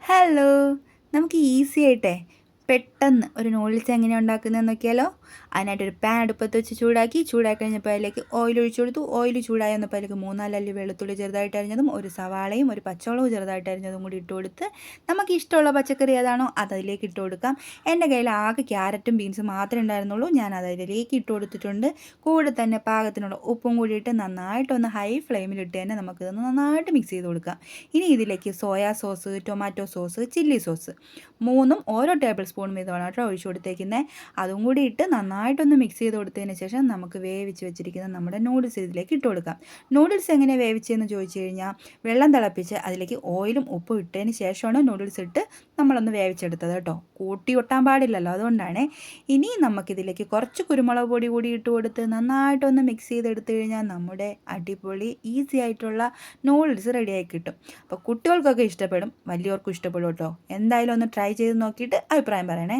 Hello! നമുക്ക് easy ആയിട്ടേ പെട്ടെന്ന് ഒരു നൂഡിൽസ് എങ്ങനെയാണ് ഉണ്ടാക്കുന്നതെന്ന് നോക്കിയാലോ? അതിനായിട്ടൊരു പാൻ അടുപ്പത്ത് വെച്ച് ചൂടാക്കി കഴിഞ്ഞപ്പോൾ അതിലേക്ക് ഓയിൽ ഒഴിച്ചു കൊടുത്തു. ഓയിൽ ചൂടായി വന്നപ്പോൾ അതിലേക്ക് 3, 4 അല്ലി വെളുത്തുള്ളി ചെറുതായിട്ട് അരിഞ്ഞതും, ഒരു സവാളയും ഒരു പച്ചമുളകും ചെറുതായിട്ട് അരിഞ്ഞതും കൂടി ഇട്ട് കൊടുത്ത് നമുക്ക് ഇഷ്ടമുള്ള പച്ചക്കറി ഏതാണോ അത് അതിലേക്ക് ഇട്ട് കൊടുക്കാം. എൻ്റെ കയ്യിൽ ആകെ ക്യാരറ്റും ബീൻസും മാത്രമേ ഉണ്ടായിരുന്നുള്ളൂ. ഞാൻ അത് അതിലേക്ക് ഇട്ട് കൊടുത്തിട്ടുണ്ട്. കൂടെ തന്നെ പാകത്തിനുള്ള ഉപ്പും കൂടി ഇട്ട് നന്നായിട്ടൊന്ന് ഹൈ ഫ്ലെയിമിലിട്ട് തന്നെ നമുക്കിതൊന്ന് നന്നായിട്ട് മിക്സ് ചെയ്ത് കൊടുക്കാം. ഇനി ഇതിലേക്ക് soya sauce, tomato sauce, chilli sauce 3ഉം ഓരോ ടേബിൾ സ്പൂൺ വീതമാണ് കേട്ടോ ഒഴിച്ചു കൊടുത്തേക്കുന്നത്. അതും കൂടി ഇട്ട് നന്നായിട്ടൊന്ന് മിക്സ് ചെയ്ത് കൊടുത്തതിന് ശേഷം നമുക്ക് വേവിച്ച് വെച്ചിരിക്കുന്ന നമ്മുടെ നൂഡിൽസ് ഇതിലേക്ക് ഇട്ട് കൊടുക്കാം. നൂഡിൽസ് എങ്ങനെ വേവിച്ചതെന്ന് ചോദിച്ചു കഴിഞ്ഞാൽ വെള്ളം തിളപ്പിച്ച് അതിലേക്ക് ഓയിലും ഉപ്പും ഇട്ടതിന് ശേഷമാണ് നൂഡിൽസ് ഇട്ട് നമ്മളൊന്ന് വേവിച്ചെടുത്തത് കേട്ടോ. കൂട്ടി ഒട്ടാൻ പാടില്ലല്ലോ, അതുകൊണ്ടാണ്. ഇനി നമുക്കിതിലേക്ക് കുറച്ച് കുരുമുളക് പൊടി കൂടി ഇട്ട് കൊടുത്ത് നന്നായിട്ടൊന്ന് മിക്സ് ചെയ്തെടുത്തു കഴിഞ്ഞാൽ നമ്മുടെ അടിപൊളി ഈസി ആയിട്ടുള്ള നൂഡിൽസ് റെഡിയായി കിട്ടും. അപ്പോൾ കുട്ടികൾക്കൊക്കെ ഇഷ്ടപ്പെടും, വലിയവർക്കും ഇഷ്ടപ്പെടും കേട്ടോ. എന്തായാലും ഒന്ന് ട്രൈ ചെയ്ത് നോക്കിയിട്ട് അഭിപ്രായം പറയണേ.